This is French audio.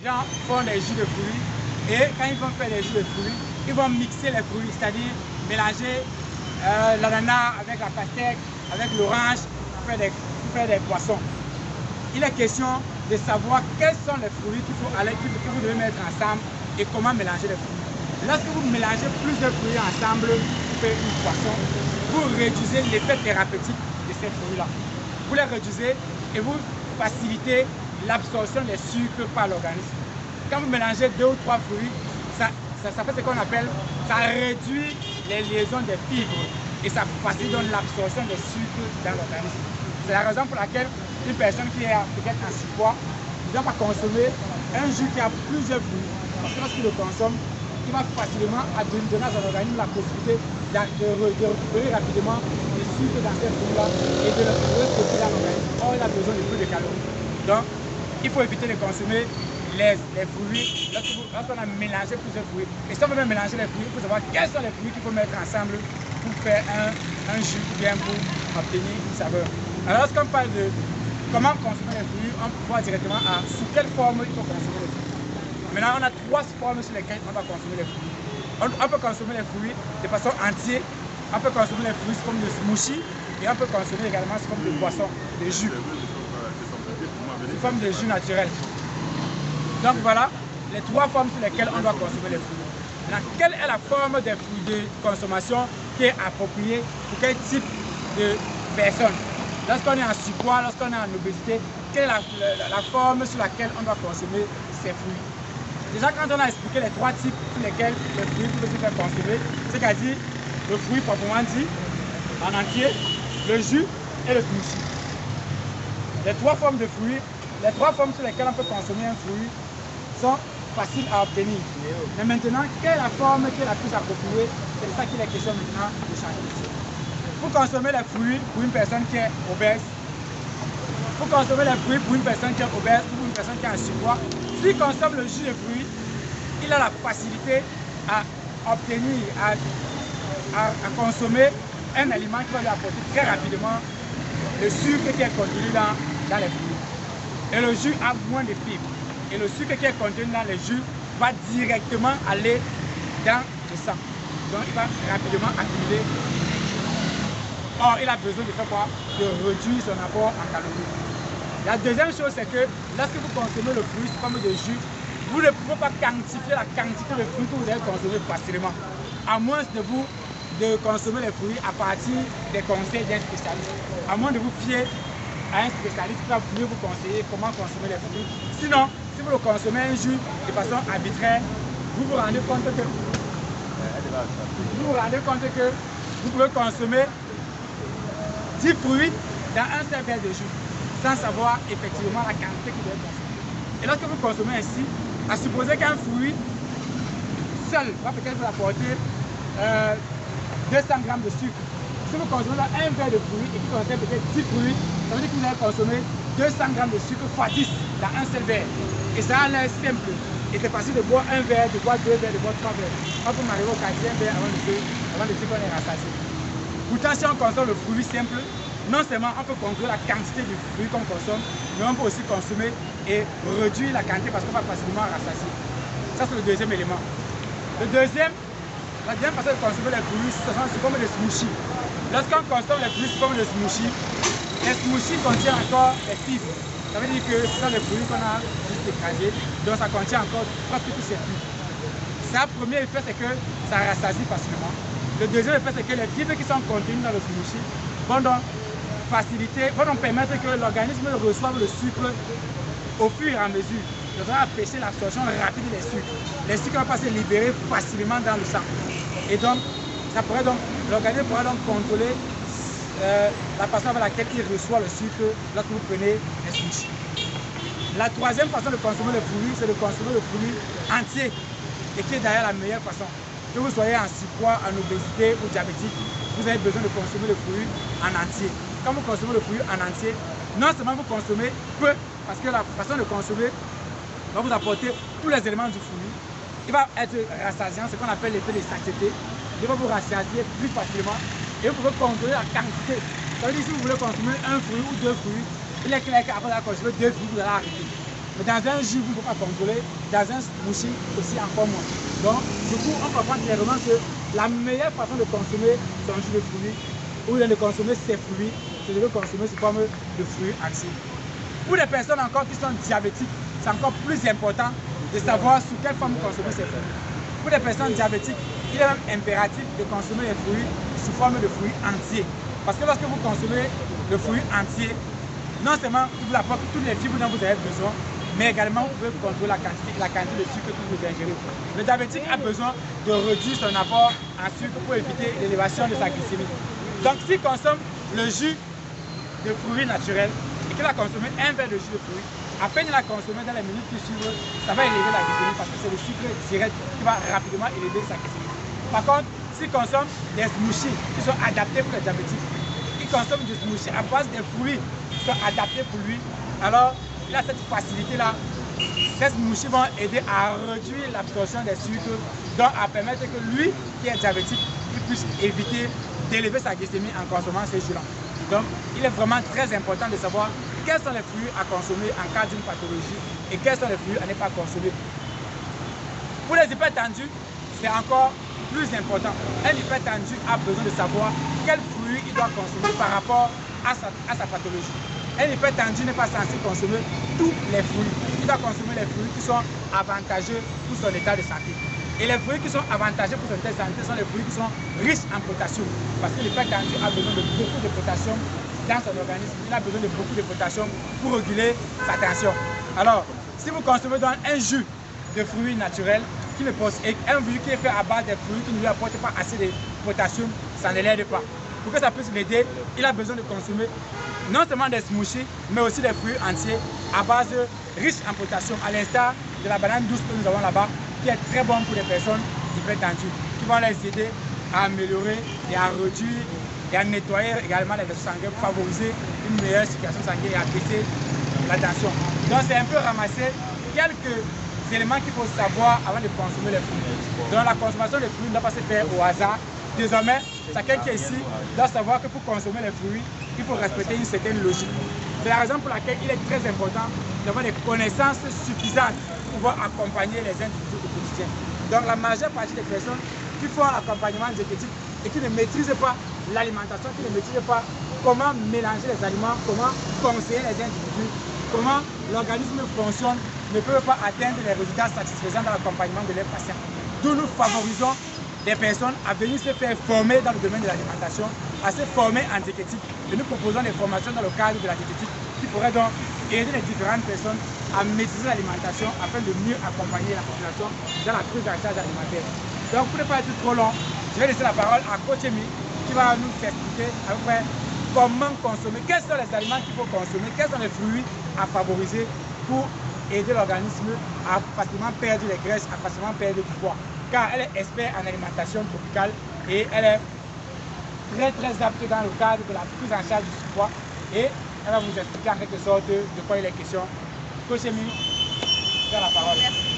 gens font des jus de fruits et quand ils vont faire des jus de fruits, ils vont mixer les fruits, c'est-à-dire mélanger l'ananas avec la pastèque, avec l'orange pour faire des poissons. Il est question de savoir quels sont les fruits que vous devez mettre ensemble et comment mélanger les fruits. Lorsque vous mélangez plusieurs fruits ensemble pour faire une poisson, vous réduisez l'effet thérapeutique de ces fruits-là. Vous les réduisez et vous facilitez l'absorption des sucres par l'organisme. Quand vous mélangez 2 ou 3 fruits, ça fait ce qu'on appelle, ça réduit les liaisons des fibres et ça facilite donc l'absorption des sucres dans l'organisme. C'est la raison pour laquelle une personne qui est peut-être en surpoids ne doit pas consommer un jus qui a plusieurs fruits. Parce que lorsqu'il le consomme, il va facilement donner à son organisme la possibilité de récupérer rapidement les sucres dans ces fruits-là et de le stocker dans l'organisme. Or, il a besoin de plus de calories. Donc, il faut éviter de consommer les fruits lorsqu'on a mélangé plusieurs fruits. Et si on veut même mélanger les fruits, il faut savoir quels sont les fruits qu'il faut mettre ensemble pour faire un jus ou bien pour obtenir une saveur. Alors, lorsqu'on parle de comment consommer les fruits, on voit directement sous quelle forme il faut consommer les fruits. Maintenant, on a 3 formes sur lesquelles on va consommer les fruits. On peut consommer les fruits de façon entière, on peut consommer les fruits comme des smoothies et on peut consommer également comme des boissons, des jus, sous forme de jus naturel. Donc voilà les 3 formes sur lesquelles on doit consommer les fruits. Maintenant, quelle est la forme des fruits de consommation qui est appropriée pour quel type de personne? Lorsqu'on est en surpoids, lorsqu'on est en obésité, quelle est la forme sur laquelle on doit consommer ces fruits? Déjà, quand on a expliqué les 3 types sur lesquels les fruits peuvent se faire consommer, c'est-à-dire le fruit proprement dit, en entier, le jus et le smoothie. Les 3 formes de fruits, les 3 formes sur lesquelles on peut consommer un fruit sont faciles à obtenir. Mais maintenant, quelle est la forme qui est la plus appropriée? C'est de ça qu'il est question maintenant de changer ici. Pour consommer les fruits pour une personne qui est obèse, pour consommer les fruits pour une personne qui est obèse ou pour une personne qui est en surpoids, s'il consomme le jus de fruits, il a la facilité à obtenir, à consommer un aliment qui va lui apporter très rapidement le sucre qui est contenu dans les fruits. Et le jus a moins de fibres. Et le sucre qui est contenu dans les jus va directement aller dans le sang. Donc il va rapidement accumuler. Or, il a besoin de faire quoi? De réduire son apport en calories. La deuxième chose, c'est que lorsque vous consommez le fruit sous forme de jus, vous ne pouvez pas quantifier la quantité de fruits que vous allez consommer facilement. À moins de consommer les fruits à partir des conseils d'un spécialiste. À moins de vous fier à un spécialiste qui va mieux vous conseiller comment consommer les fruits. Sinon, si vous le consommez un jus de façon arbitraire, vous vous rendez compte que vous pouvez consommer 10 fruits dans un seul verre de jus, sans savoir effectivement la quantité que vous devez consommer. Et lorsque vous consommez ainsi, à supposer qu'un fruit seul va peut-être vous apporter 200 grammes de sucre. Si vous consommez un verre de fruits et qu'il contient peut-être 10 fruits, ça veut dire que vous allez consommer 200 grammes de sucre x 10 dans un seul verre. Et ça a l'air simple. Et c'est facile de boire un verre, de boire 2 verres, de boire 3 verres. On peut m'arriver au 4e verre avant de dire qu'on est rassasié. Pourtant, si on consomme le fruit simple, non seulement on peut contrôler la quantité du fruit qu'on consomme, mais on peut aussi consommer et réduire la quantité parce qu'on va facilement rassasier. Ça, c'est le deuxième élément. La deuxième façon de consommer les fruits, c'est sous forme de smoothie. Lorsqu'on consomme les fruits sous forme de smoothie, les smoothies contiennent encore les fibres. Ça veut dire que ce sont les fruits qu'on a juste écrasés, donc ça contient encore presque tous ces fibres. Ça, le premier effet, c'est que ça rassasie facilement. Le deuxième effet, c'est que les fibres qui sont contenues dans le smoothie vont donc permettre que l'organisme reçoive le sucre au fur et à mesure. Donc ça va empêcher l'absorption rapide des sucres. Les sucres vont pas se libérer facilement dans le sang. Et donc, l'organisme pourra donc contrôler la façon avec laquelle il reçoit le sucre lorsque vous prenez les smoothies. La troisième façon de consommer le fruit, c'est de consommer le fruit entier et qui est d'ailleurs la meilleure façon. Que vous soyez en surpoids, en obésité ou diabétique, vous avez besoin de consommer le fruit en entier. Quand vous consommez le fruit en entier, non seulement vous consommez peu, parce que la façon de consommer va vous apporter tous les éléments du fruit. Il va être rassasiant, ce qu'on appelle l'effet de satiété. Il va vous rassasier plus facilement et vous pouvez contrôler la quantité. Ça veut dire que si vous voulez consommer un fruit ou 2 fruits, il est clair qu'après avoir consommé 2 fruits, vous allez arrêter. Mais dans un jus, vous ne pouvez pas contrôler. Dans un smoothie, aussi encore moins. Donc, du coup, on comprend clairement que la meilleure façon de consommer son jus de fruits, ou de consommer ses fruits, c'est de consommer sous forme de fruits entiers. Pour les personnes encore qui sont diabétiques, c'est encore plus important de savoir sous quelle forme consommer ces fruits. Pour les personnes diabétiques, il est même impératif de consommer les fruits sous forme de fruits entiers. Parce que lorsque vous consommez le fruit entier, non seulement il vous apporte toutes les fibres dont vous avez besoin, mais également vous pouvez contrôler la quantité de sucre que vous ingérez. Le diabétique a besoin de réduire son apport en sucre pour éviter l'élévation de sa glycémie. Donc s'il consomme le jus de fruits naturels et qu'il a consommé un verre de jus de fruits, à peine il a consommé dans les minutes qui suivent, ça va élever la glycémie parce que c'est le sucre direct qui va rapidement élever sa glycémie. Par contre, s'il consomme des smoothies qui sont adaptés pour les diabétiques, il consomme des smoothies à base des fruits qui sont adaptés pour lui, alors il a cette facilité-là. Ces smoothies vont aider à réduire l'absorption des sucres, donc à permettre que lui, qui est diabétique, il puisse éviter d'élever sa glycémie en consommant ces jus-là. Donc, il est vraiment très important de savoir quels sont les fruits à consommer en cas d'une pathologie et quels sont les fruits à ne pas consommer. Pour les hypertendus, c'est encore plus important. Un hypertendu a besoin de savoir quels fruits il doit consommer par rapport à sa pathologie. Un hypertendu n'est pas censé consommer tous les fruits. Il doit consommer les fruits qui sont avantageux pour son état de santé. Et les fruits qui sont avantageux pour son état de santé sont les fruits qui sont riches en potassium. Parce que l'hypertendu a besoin de beaucoup de potassium dans son organisme. Il a besoin de beaucoup de potassium pour réguler sa tension. Alors, si vous consommez donc un jus de fruits naturels, un jus qui est fait à base des fruits qui ne lui apportent pas assez de potassium, ça ne l'aide pas. Pour que ça puisse l'aider, il a besoin de consommer non seulement des smoothies, mais aussi des fruits entiers à base riche en potassium, à l'instar de la banane douce que nous avons là-bas, qui est très bonne pour les personnes hypertendues, qui vont les aider à améliorer et à réduire et à nettoyer également les vaisseaux sanguins pour favoriser une meilleure circulation sanguine et à baisser la tension. Donc c'est un peu ramasser quelques éléments qu'il faut savoir avant de consommer les fruits. Donc la consommation des fruits ne doit pas se faire au hasard. Désormais, chacun qui est ici doit savoir que pour consommer les fruits, il faut respecter une certaine logique. C'est la raison pour laquelle il est très important d'avoir des connaissances suffisantes pour pouvoir accompagner les individus au quotidien. Donc la majeure partie des personnes qui font l'accompagnement diététique et qui ne maîtrisent pas l'alimentation, qui ne maîtrisent pas comment mélanger les aliments, comment conseiller les individus, comment l'organisme fonctionne, ne peuvent pas atteindre les résultats satisfaisants dans l'accompagnement de leurs patients. D'où nous favorisons des personnes à venir se faire former dans le domaine de l'alimentation, à se former en diététique. Et nous proposons des formations dans le cadre de la diététique qui pourraient donc aider les différentes personnes à maîtriser l'alimentation afin de mieux accompagner la population dans la prise en charge alimentaire. Donc pour ne pas être trop long, je vais laisser la parole à Coach Emi qui va nous expliquer à peu près comment consommer, quels sont les aliments qu'il faut consommer, quels sont les fruits à favoriser pour aider l'organisme à facilement perdre les graisses, à facilement perdre du poids. Car elle est experte en alimentation tropicale et elle est très apte dans le cadre de la prise en charge du poids et elle va vous expliquer en quelque sorte de quoi il est question. Coach Emi, tu as la parole. Merci.